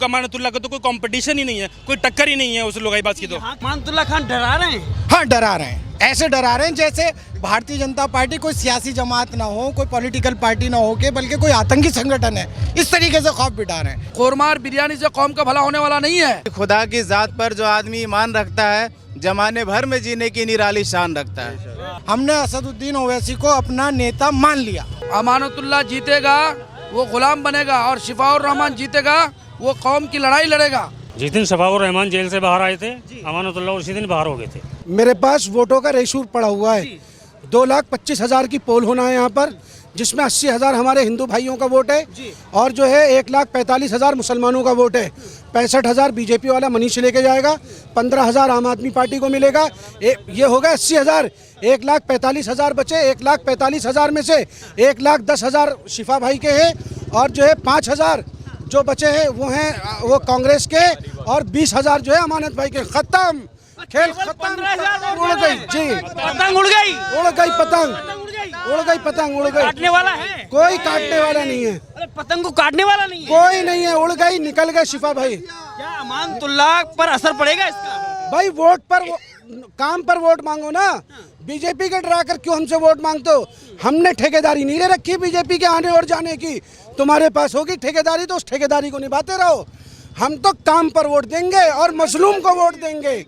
अमानतुल्लाह का तो कोई कंपटीशन ही नहीं है, कोई टक्कर ही नहीं है उस लोगाईबाज की। तो अमानतुल्लाह खान डरा रहे हैं। हाँ, डरा रहे हैं, ऐसे डरा रहे हैं जैसे भारतीय जनता पार्टी कोई सियासी जमात ना हो, कोई पॉलिटिकल पार्टी ना हो के, बल्कि कोई आतंकी संगठन है। इस तरीके से खौफ बिठा रहे हैं। कोरमार बिरयानी से कौम का भला होने वाला नहीं है। खुदा की जात पर जो आदमी ईमान रखता है, जमाने भर में जीने की निराली शान रखता है। हमने असदुद्दीन ओवैसी को अपना नेता मान लिया। अमानतुल्लाह जीतेगा, वो गुलाम बनेगा, और शिफाउर रहमान जीतेगा, वो कौम की लड़ाई लड़ेगा। जिस दिन शफाउर रहमान जेल से बाहर आए थे, अमानतुल्लाह उसी दिन बाहर हो गए थे। मेरे पास वोटों का रेशूर पड़ा हुआ है। 2,25,000 की पोल होना है यहाँ पर, जिसमें 80,000 हमारे हिंदू भाइयों का वोट है और जो है 1,45,000 मुसलमानों का वोट है। 65,000 बीजेपी वाला मनीष लेके जाएगा, 15,000 आम आदमी पार्टी को मिलेगा। ये हो गया 80,000। 1,45,000 बचे। 1,45,000 में से 1,10,000 शिफा भाई के हैं, और जो है 5,000 जो बचे हैं वो कांग्रेस के, और 20,000 जो है अमानत भाई के। खत्म, खेल खत्म, उड़ गई जी, पतंग उड़ गई, उड़ गई पतंग, उड़ गई पतंग, उड़ गई। काटने वाला है? कोई काटने वाला नहीं है। अरे पतंग को काटने वाला नहीं है? कोई नहीं है, उड़ गई, निकल गए शिफा भाई। क्या अमानतुल्लाह पर असर पड़ेगा इसका? भाई वोट पर काम पर वोट मांगो ना। बीजेपी के डरा कर क्यों हमसे वोट मांगते हो? हमने ठेकेदारी नहीं ले रखी बीजेपी के आने और जाने की। तुम्हारे पास होगी ठेकेदारी तो उस ठेकेदारी को निभाते रहो। हम तो काम पर वोट देंगे और मजलूम को वोट देंगे।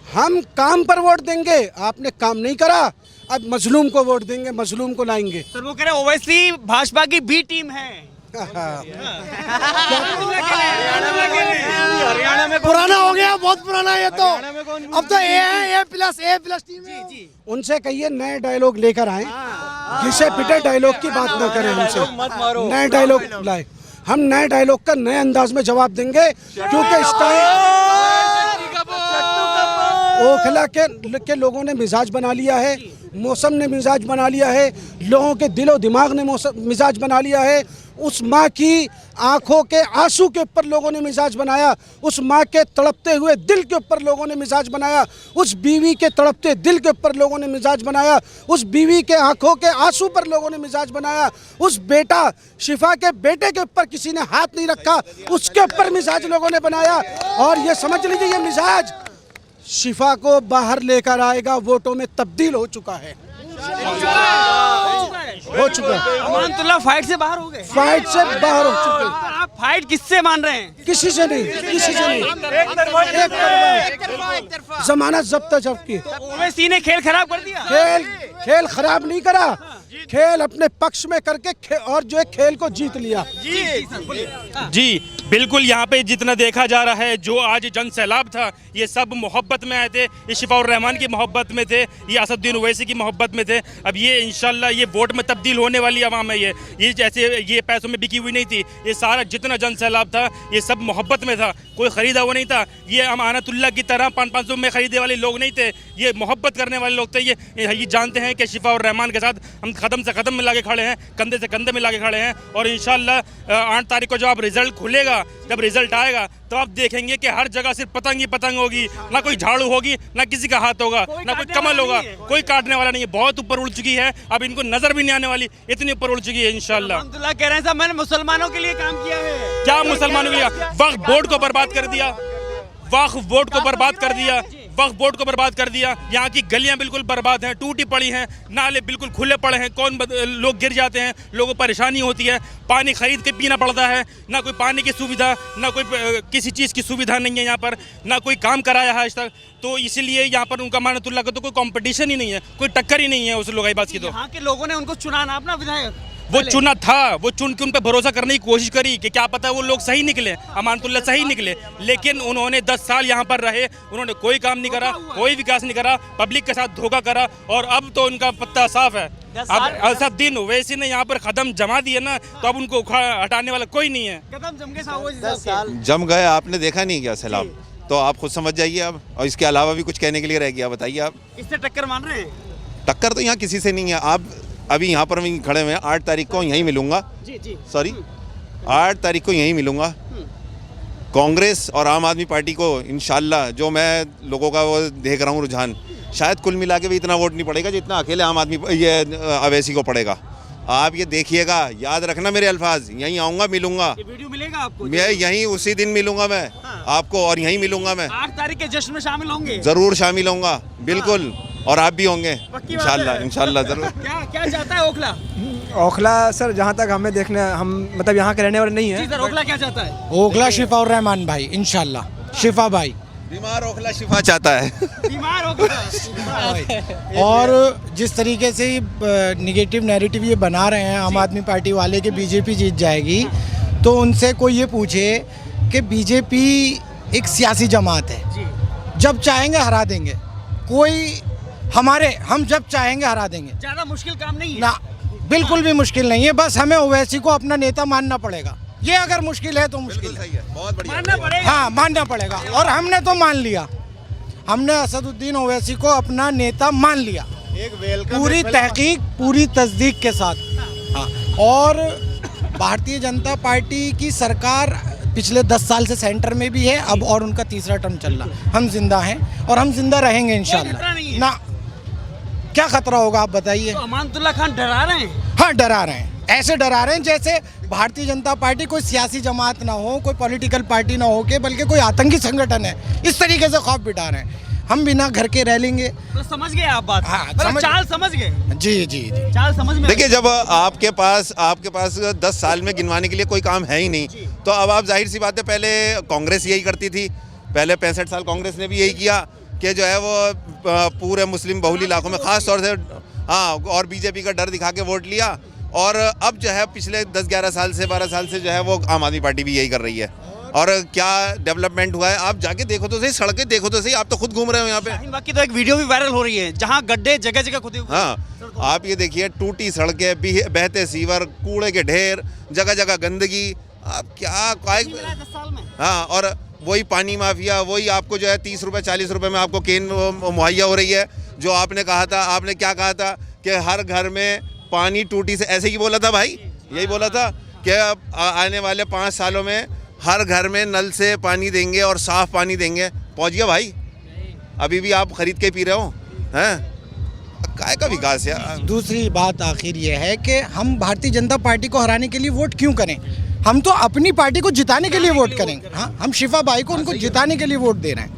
हम काम पर वोट देंगे, आपने काम नहीं करा, अब मजलूम को वोट देंगे, मजलूम को लाएंगे। सर वो कह रहे ओवैसी भाजपा की बी टीम है। हरियाणा में पुराना हो गया, बहुत पुराना ये तो। अब तो ए है, A+ टीम है। उनसे कहिए नए डायलॉग लेकर आए, घिसे पिटे डायलॉग की बात न करें हमसे। नए डायलॉग लाए, हम नए डायलॉग का नए अंदाज में जवाब देंगे, क्योंकि इस टाइम ओखला के लोगों ने मिजाज बना लिया है, मौसम ने मिजाज बना लिया है, लोगों के दिलो दिमाग ने मिजाज बना लिया है। उस माँ की आंखों के आंसू के ऊपर लोगों ने मिजाज बनाया, उस माँ के तड़पते हुए दिल के ऊपर लोगों ने मिजाज बनाया, उस बीवी के तड़पते दिल के ऊपर लोगों ने मिजाज बनाया, उस बीवी के आंखों के आंसू पर लोगों ने मिजाज बनाया, उस बेटा शिफा के बेटे के ऊपर किसी ने हाथ नहीं रखा, उसके ऊपर मिजाज लोगों ने बनाया। और ये समझ लीजिए, ये मिजाज शिफा को बाहर लेकर आएगा, वोटों में तब्दील हो चुका है, हो चुका है। अमानतुल्लाह फाइट से बाहर हो गए? फाइट से बाहर हो चुके हैं। आप फाइट किससे मान रहे हैं? किसी से नहीं, किसी से नहीं, जमानत जब्त जब्त। ओवैसी ने खेल खराब कर दिया। खेल खराब नहीं करा, खेल अपने पक्ष में करके और जो है खेल को जीत लिया। जी बिल्कुल, यहाँ पे जितना देखा जा रहा है, जो आज जन सैलाब था, ये सब मोहब्बत में आए थे। ये शिफाउर रहमान की मोहब्बत में थे, ये असदुद्दीन ओवैसी की मोहब्बत में थे। अब ये इंशाल्लाह ये वोट में तब्दील होने वाली आवाम है। ये जैसे ये पैसों में बिकी हुई नहीं थी। ये सारा जितना जन सैलाब था, ये सब मोहब्बत में था, कोई ख़रीदा हुआ नहीं था। ये अमानतुल्लाह की तरह 500 में ख़रीदने वाले लोग नहीं थे, ये मोहब्बत करने वाले लोग थे। ये जानते हैं कि शिफाउर रहमान के साथ हम कदम से कदम मिला के खड़े हैं, कंधे से कंधे मिला के खड़े हैं। और इंशाल्लाह 8 तारीख को जब रिजल्ट खुलेगा, जब रिजल्ट आएगा, तो आप देखेंगे कि हर जगह सिर्फ पतंग ही पतंग होगी, ना कोई झाड़ू होगी, ना किसी का हाथ होगा, ना कोई कमल होगा, कोई काटने वाला नहीं है। बहुत ऊपर उड़ चुकी है, अब इनको नजर भी नहीं आने वाली, इतनी ऊपर उड़ चुकी है इंशाल्लाह। अब्दुल्ला कह रहे हैं साहब, मैंने मुसलमानों के लिए काम किया है। क्या मुसलमानों के लिए? वक्फ बोर्ड को बर्बाद कर दिया, वक्फ बोर्ड को बर्बाद कर दिया, वक्फ बोर्ड को बर्बाद कर दिया। यहाँ की गलियाँ बिल्कुल बर्बाद हैं, टूटी पड़ी हैं, नाले बिल्कुल खुले पड़े हैं, लोग गिर जाते हैं, लोगों को परेशानी होती है, पानी खरीद के पीना पड़ता है, ना कोई पानी की सुविधा, ना कोई किसी चीज़ की सुविधा नहीं है यहाँ पर, ना कोई काम कराया है आज तक। तो इसीलिए यहाँ पर उनका अमानतुल्लाह का तो कोई कंपटीशन ही नहीं है, कोई टक्कर ही नहीं है उस लोगाईबाज की। तो यहाँ के लोगों ने उनको चुना ना अपना विधायक, वो चुना था, वो चुन के उन पर भरोसा करने की कोशिश करी कि क्या पता वो लोग सही निकले, अमानतुल्लाह सही निकले। लेकिन उन्होंने 10 साल यहाँ पर रहे, उन्होंने कोई काम नहीं करा, कोई विकास नहीं करा, पब्लिक के साथ धोखा करा, और अब तो उनका पत्ता साफ है। अब असदुद्दीन ओवैसी ने यहाँ पर कदम जमा दिए ना, तो अब उनको हटाने वाला कोई नहीं है। कदम जम के जम गए, आपने देखा नहीं क्या सैलाब, तो आप खुद समझ जाइए अब। और इसके अलावा भी कुछ कहने के लिए रह गया, बताइए आप। इससे टक्कर मान रहे हैं? टक्कर तो यहाँ किसी से नहीं है। आप अभी यहाँ पर हम खड़े हुए हैं, 8 तारीख को यहीं मिलूंगा, सॉरी 8 तारीख को यहीं मिलूंगा। कांग्रेस और आम आदमी पार्टी को इंशाल्लाह, जो मैं लोगों का वो देख रहा हूँ रुझान, शायद कुल मिला के भी इतना वोट नहीं पड़ेगा जितना अकेले आम आदमी ये ओवैसी को पड़ेगा। आप ये देखिएगा, याद रखना मेरे अल्फाज, यहीं आऊँगा, मिलूंगा, ये वीडियो मिलेगा आपको? मैं यहीं उसी दिन मिलूंगा मैं आपको, और यहीं मिलूंगा मैं, 8 तारीख के जश्न में शामिल होंगे? ज़रूर शामिल होऊंगा, बिल्कुल, और आप भी होंगे पक्की बात है? इंशाल्लाह, इंशाल्लाह ज़रूर। क्या क्या चाहता है ओखला? ओखला सर जहाँ तक हमें देखने, हम मतलब यहाँ के रहने वाले नहीं जी है। सर, ओखला क्या चाहता है? ओखला शिफाउर रहमान भाई, इंशाल्लाह शिफा भाई। बीमार ओखला शिफा चाहता है। बीमार ओखला। और जिस तरीके से निगेटिव नैरेटिव ये बना रहे हैं आम आदमी पार्टी वाले कि बीजेपी जीत जाएगी, तो उनसे कोई ये पूछे कि बीजेपी एक सियासी जमात है, जब चाहेंगे हरा देंगे, कोई हम जब चाहेंगे हरा देंगे। ज्यादा मुश्किल काम नहीं है ना, बिल्कुल भी मुश्किल नहीं है, बस हमें ओवैसी को अपना नेता मानना पड़ेगा। ये अगर मुश्किल है तो मुश्किल है, बहुत बढ़िया, मानना पड़ेगा। हाँ मानना पड़ेगा, और हमने तो मान लिया, हमने असदुद्दीन ओवैसी को अपना नेता मान लिया, पूरी तहकीक पूरी तस्दीक के साथ। हाँ, और भारतीय जनता पार्टी की सरकार पिछले 10 साल से सेंटर में भी है अब, और उनका तीसरा टर्म चल रहा। हम जिंदा हैं और हम जिंदा रहेंगे इंशाल्लाह। ना, क्या खतरा होगा आप बताइए? तो अमानतुल्लाह खान डरा रहे हैं? हाँ डरा रहे हैं, ऐसे डरा रहे हैं जैसे भारतीय जनता पार्टी कोई सियासी जमात ना हो, कोई पॉलिटिकल पार्टी ना हो के, बल्कि कोई आतंकी संगठन है, इस तरीके से खौफ बिठा रहे हैं। हम बिना घर के रह लेंगे। तो समझ गए आप बात? हाँ, मतलब चाल समझ गए? जी जी जी, चाल समझ में। देखिए, जब आपके पास 10 साल में गिनवाने के लिए कोई काम है ही नहीं, तो अब आप जाहिर सी बात है, पहले कांग्रेस यही करती थी, पहले 65 साल कांग्रेस ने भी यही किया कि जो है वो पूरे मुस्लिम बहुल इलाकों में ख़ास तौर से हाँ, और बीजेपी का डर दिखा के वोट लिया, और अब जो है पिछले 10-11 साल से 12 साल से जो है वो आम आदमी पार्टी भी यही कर रही है। और क्या डेवलपमेंट हुआ है आप जाके देखो तो सही, सड़कें देखो तो सही, आप तो खुद घूम रहे हो यहाँ पे। बाकी तो एक वीडियो भी वायरल हो रही है जहाँ गड्ढे जगह जगह खुदे हुए। हाँ, आप ये देखिए, टूटी सड़कें, बहते सीवर, कूड़े के ढेर, जगह जगह गंदगी, आप क्या 10 साल में। हाँ, और वही पानी माफिया, वही आपको जो है 30 रुपये 40 रुपये में आपको केन मुहैया हो रही है। जो आपने कहा था, आपने क्या कहा था कि हर घर में पानी टूटी से, ऐसे ही बोला था भाई, यही बोला था कि आने वाले 5 सालों में हर घर में नल से पानी देंगे और साफ़ पानी देंगे। पहुंच गया भाई, अभी भी आप खरीद के पी रहे हो हैं? काय का विकास यार। दूसरी बात आखिर ये है कि हम भारतीय जनता पार्टी को हराने के लिए वोट क्यों करें? हम तो अपनी पार्टी को जिताने के लिए वोट करेंगे। हाँ, हम शिफा भाई को उनको जिताने के लिए वोट दे रहे हैं।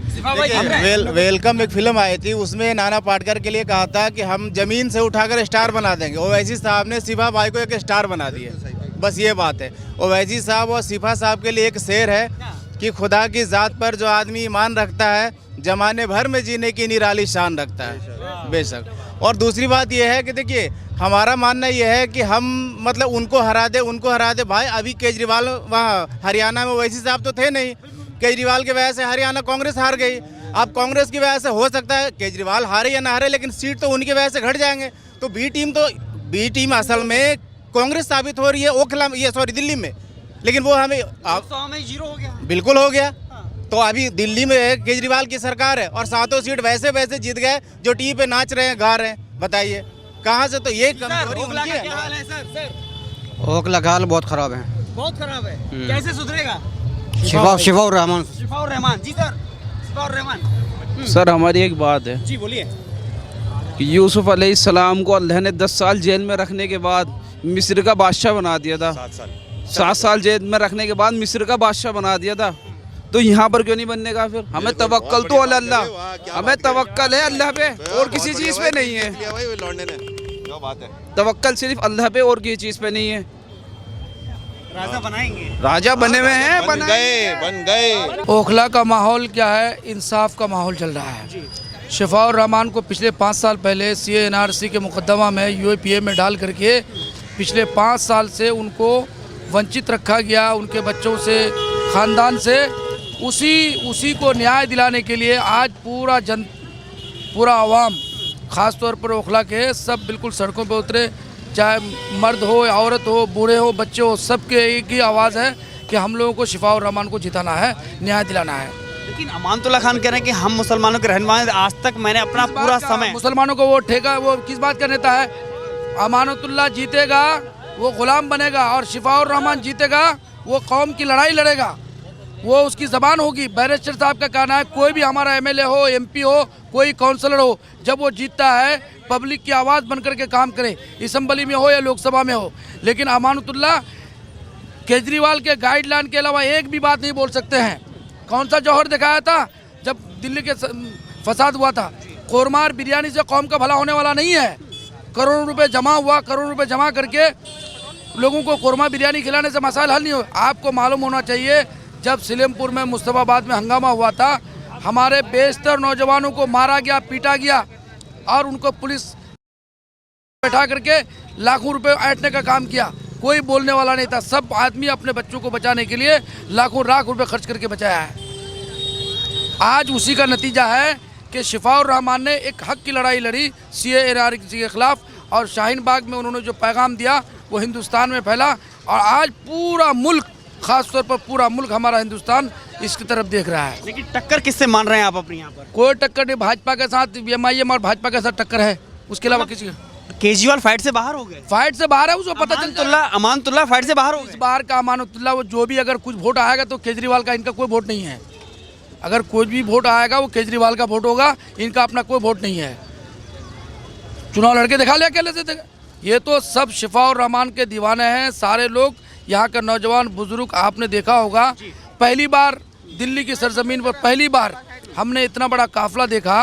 वेलकम एक फिल्म आई थी, उसमें नाना पाटेकर के लिए कहा था कि हम जमीन से उठाकर स्टार बना देंगे। ओवैसी साहब ने शिफा भाई को एक स्टार बना दिए, बस ये बात है। ओवैसी साहब और शिफा साहब के लिए एक शेर है कि खुदा की ज़ात पर जो आदमी ईमान रखता है, जमाने भर में जीने की निराली शान रखता है, बेशक। और दूसरी बात यह है कि देखिए, हमारा मानना यह है कि हम मतलब उनको हरा दे भाई। अभी केजरीवाल वहाँ हरियाणा में ओवैसी साहब तो थे नहीं, केजरीवाल की वजह से हरियाणा कांग्रेस हार गई। अब कांग्रेस की वजह से हो सकता है केजरीवाल हारे या ना हारे, लेकिन सीट तो उनकी वजह से घट जाएंगे। तो बी टीम असल में कांग्रेस साबित हो रही है दिल्ली में, लेकिन वो हमें 100 में 0 हो गया। बिल्कुल हो गया। तो अभी दिल्ली में केजरीवाल की सरकार है और 7 सीट वैसे जीत गए जो टीवी पे नाच रहे हैं, गा रहे हैं। बताइए कहाँ से? तो ये कमजोरी उनकी है। क्या हाल है सर? ओखला का हाल बहुत ख़राब है, बहुत खराब है। कैसे सुधरेगा? शिफाउर रहमान। शिफाउर रहमान जी सर, शिफाउर रहमान। सर हमारी एक बात है जी बोलिए। कि यूसुफ अलैहिस्सलाम को अल्लाह ने 10 साल जेल में रखने के बाद मिस्र का बादशाह बना दिया था। 7 साल जेल में रखने के बाद मिस्र का बादशाह बना दिया था, तो यहाँ पर क्यों नहीं बनने का? फिर हमें तवक्कल तो अल्लाह, हमें तवक्कल है अल्लाह पे और किसी चीज़ पे नहीं है। तवक्कल सिर्फ अल्लाह पे और किसी चीज़ पे नहीं है। राजा बनाएंगे, राजा बने हुए हैं, बन गए। ओखला का माहौल क्या है? इंसाफ का माहौल चल रहा है। शिफाउर रहमान को पिछले 5 साल पहले CA/NRC के मुकदमा में UAPA में डाल करके पिछले 5 साल से उनको वंचित रखा गया, उनके बच्चों से, ख़ानदान से। उसी को न्याय दिलाने के लिए आज पूरा आवाम, ख़ास तौर पर ओखला के सब बिल्कुल सड़कों पर उतरे, चाहे मर्द हो, औरत हो, बूढ़े हो, बच्चे हो, सबके एक ही आवाज़ है कि हम लोगों को शिफाउर रहमान को जिताना है, न्याय दिलाना है। लेकिन अमानतुल्लाह खान कह रहे हैं कि हम मुसलमानों के रहनुमा हैं, आज तक मैंने अपना पूरा समय। मुसलमानों को वो ठेका, वो किस बात का नेता है? अमानतुल्लाह जीतेगा वो गुलाम बनेगा, और शिफाउर रहमान जीतेगा वो कौम की लड़ाई लड़ेगा, वो उसकी ज़बान होगी। बैरिस्टर साहब का कहना है कोई भी हमारा एमएलए हो, एमपी हो, कोई काउंसलर हो, जब वो जीतता है पब्लिक की आवाज़ बनकर के काम करे, असम्बली में हो या लोकसभा में हो। लेकिन अमानतुल्लाह केजरीवाल के गाइडलाइन के अलावा एक भी बात नहीं बोल सकते हैं। कौन सा जौहर दिखाया था जब दिल्ली के फसाद हुआ था? कोरमा और बिरयानी से कौम का भला होने वाला नहीं है। करोड़ों रुपए जमा हुआ, करोड़ों रुपए जमा करके लोगों को कोरमा बिरयानी खिलाने से मसाइल हल नहीं हो। आपको मालूम होना चाहिए जब सलेमपुर में, मुस्तफाबाद में हंगामा हुआ था, हमारे बेशतर नौजवानों को मारा गया, पीटा गया और उनको पुलिस बैठा करके लाखों रुपए ऐंठने का काम किया। कोई बोलने वाला नहीं था। सब आदमी अपने बच्चों को बचाने के लिए लाखों लाख रुपए खर्च करके बचाया है। आज उसी का नतीजा है कि शिफाउर रहमान ने एक हक की लड़ाई लड़ी CANRC के खिलाफ, और शाहीन बाग में उन्होंने जो पैगाम दिया वो हिंदुस्तान में फैला, और आज पूरा मुल्क, खास तौर पर पूरा मुल्क हमारा हिंदुस्तान इसकी तरफ देख रहा है। लेकिन टक्कर किससे मान रहे हैं आप अपने यहाँ पर? कोई टक्कर नहीं। भाजपा के साथ MIM और भाजपा के साथ टक्कर है, उसके अलावा किसी केजरीवाल फाइट से बाहर हो गए? फाइट से बाहर है, उसको पता चलता। अमानतुल्लाह फाइट से बाहर हो इस गए। बार का अमानतुल्लाह, वो जो भी अगर कुछ वोट आएगा तो केजरीवाल का, इनका कोई वोट नहीं है। अगर कोई भी वोट आएगा वो केजरीवाल का वोट होगा, इनका अपना कोई वोट नहीं है। चुनाव लड़के दिखा लिया अकेले से। ये तो सब शिफाउर रहमान के दीवाने हैं सारे लोग। यहाँ के नौजवान बुजुर्ग आपने देखा होगा, पहली बार दिल्ली की सरजमीन पर पहली बार हमने इतना बड़ा काफिला देखा।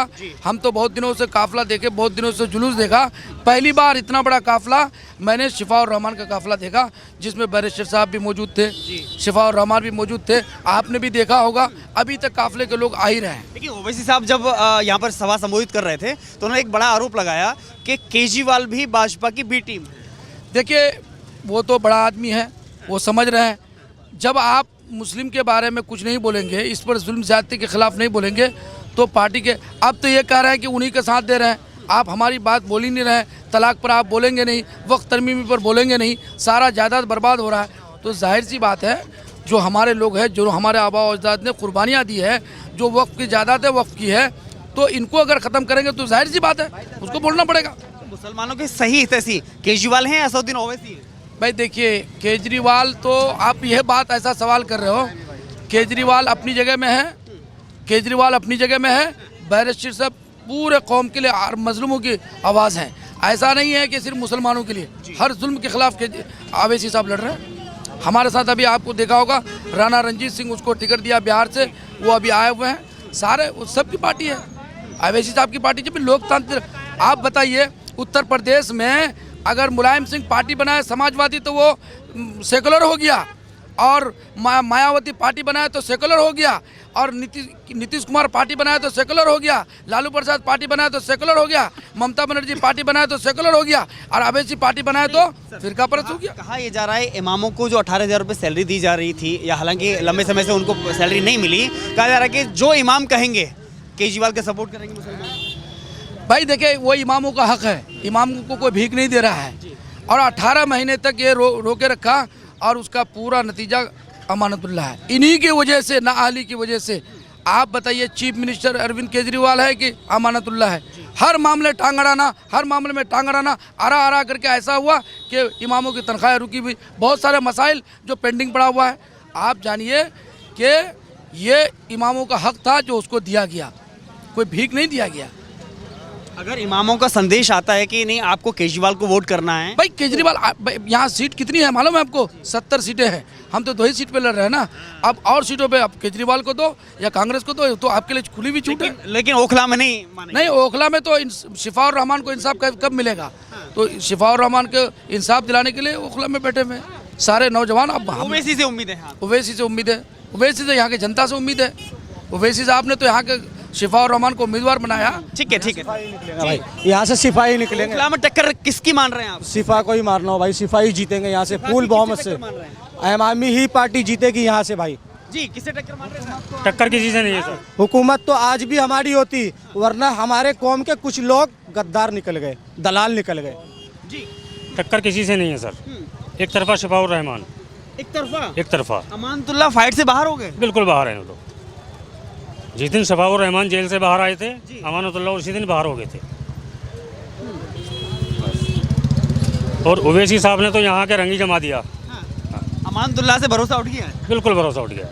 हम तो बहुत दिनों से काफिला देखे, बहुत दिनों से जुलूस देखा, पहली बार इतना बड़ा काफिला मैंने शिफाउर रहमान का काफिला देखा, जिसमें बैरिस्टर साहब भी मौजूद थे, शिफाउर रहमान भी मौजूद थे। आपने भी देखा होगा, अभी तक काफिले के लोग आ ही रहे हैं। देखिए, ओवैसी साहब जब यहाँ पर सभा संबोधित कर रहे थे तो उन्होंने एक बड़ा आरोप लगाया कि केजरीवाल भी भाजपा की बी टीम है। देखिए, वो तो बड़ा आदमी है, वो समझ रहे हैं। जब आप मुस्लिम के बारे में कुछ नहीं बोलेंगे, इस पर जुल्म ज्यादती के खिलाफ नहीं बोलेंगे, तो पार्टी के, अब तो ये कह रहे हैं कि उन्हीं के साथ दे रहे हैं। आप हमारी बात बोल ही नहीं रहे। तलाक पर आप बोलेंगे नहीं, वक्त तरमीमी पर बोलेंगे नहीं, सारा जायदाद बर्बाद हो रहा है। तो जाहिर सी बात है, जो हमारे लोग हैं, जो हमारे आबा अजदाद ने कुर्बानियाँ दी है, जो वक्त की जायदाद है, वक्त की है, तो इनको अगर ख़त्म करेंगे तो जाहिर सी बात है उसको बोलना पड़ेगा। मुसलमानों की सही तैसी केजरीवाल हैं, असदुद्दीन ओवैसी हैं? भाई देखिए, केजरीवाल तो, आप यह बात ऐसा सवाल कर रहे हो, केजरीवाल अपनी जगह में है, केजरीवाल अपनी जगह में है। बैरिस्टर साहब पूरे कौम के लिए और मजलूमों की आवाज़ हैं। ऐसा नहीं है कि सिर्फ मुसलमानों के लिए, हर जुल्म के खिलाफ ओवैसी साहब लड़ रहे हैं। हमारे साथ अभी आपको देखा होगा, राणा रंजीत सिंह, उसको टिकट दिया बिहार से, वो अभी आए हुए हैं। सारे सबकी पार्टी है, ओवैसी साहब की पार्टी। जब लोकतंत्र, आप बताइए, उत्तर प्रदेश में अगर मुलायम सिंह पार्टी बनाए समाजवादी तो वो सेकुलर हो गया, और मायावती पार्टी बनाए तो सेकुलर हो गया, और नीतीश कुमार पार्टी बनाए तो सेकुलर हो गया, लालू प्रसाद पार्टी बनाए तो सेकुलर हो गया, ममता बनर्जी पार्टी बनाए तो सेकुलर हो गया, और ओवैसी पार्टी बनाए तो फिरका परस्त हो गया। कहा यह जा रहा है इमामों को जो 18,000 रुपये सैलरी दी जा रही थी, या हालांकि लंबे समय से उनको सैलरी नहीं मिली, कहा जा रहा है कि जो इमाम कहेंगे केजरीवाल के सपोर्ट करेंगे मुसलमान। भाई देखिए, वो इमामों का हक है, इमामों को कोई भीख नहीं दे रहा है, और 18 महीने तक ये रोके रखा, और उसका पूरा नतीजा अमानतुल्लाह है। इन्हीं की वजह से, नाअहली की वजह से। आप बताइए, चीफ मिनिस्टर अरविंद केजरीवाल है कि अमानतुल्लाह है? हर मामले टांग अड़ाना, हर मामले में टांग अड़ाना, आरा करके ऐसा हुआ कि इमामों की तनख्वाहें रुकी हुई, बहुत सारे मसाइल जो पेंडिंग पड़ा हुआ है। आप जानिए कि ये इमामों का हक था जो उसको दिया गया, कोई भीख नहीं दिया गया। अगर इमामों का संदेश आता है कि नहीं आपको केजरीवाल को वोट करना है, भाई केजरीवाल, यहाँ सीट कितनी है मालूम है आपको? 70 सीटें हैं। हम तो 2 ही सीट पे लड़ रहे हैं ना। अब और सीटों पे आप केजरीवाल को दो या कांग्रेस को दो, तो आपके लिए खुली हुई छूट है। लेकिन ओखला में नहीं मानेंगे। नहीं, ओखला में तो शिफाउर रहमान को इंसाफ कब मिलेगा? तो शिफाउर रहमान को इंसाफ दिलाने के लिए ओखला में बैठे हुए हैं सारे नौजवान। अब ओवैसी से उम्मीद है? ओवैसी से उम्मीद है, ओवैसी से यहाँ की जनता से उम्मीद है। ओवैसी साहब ने तो यहाँ के शिफाउर रहमान को उम्मीदवार बनाया। ठीक है, ठीक है भाई, यहाँ से सिपाही निकलेंगे। ओखला में टक्कर किसकी मान रहे हैं आप? सिपा को ही मारना हो भाई, सिपाही जीतेंगे यहाँ से फुल बहुमत से। आम आदमी ही पार्टी जीतेगी यहाँ से भाई। जी, किसे टक्कर मान रहे हैं? टक्कर किसी से नहीं है सर। हुकूमत तो आज भी हमारी होती, वरना हमारे कौम के कुछ लोग गद्दार निकल गए, दलाल निकल गए। जी, टक्कर किसी से नहीं है सर। एक तरफा शिफाउर रहमान, एक तरफा। अमानतुल्लाह फाइट से बाहर हो गए? बिल्कुल बाहर हैं वो तो। जिस दिन शिफाउर रहमान जेल से बाहर आए थे, अमानतुल्लाह उसी दिन बाहर हो गए थे। और ओवैसी साहब ने तो यहाँ के रंग ही जमा दिया। अमानतुल्लाह से भरोसा उठ गया है? बिल्कुल भरोसा उठ गया।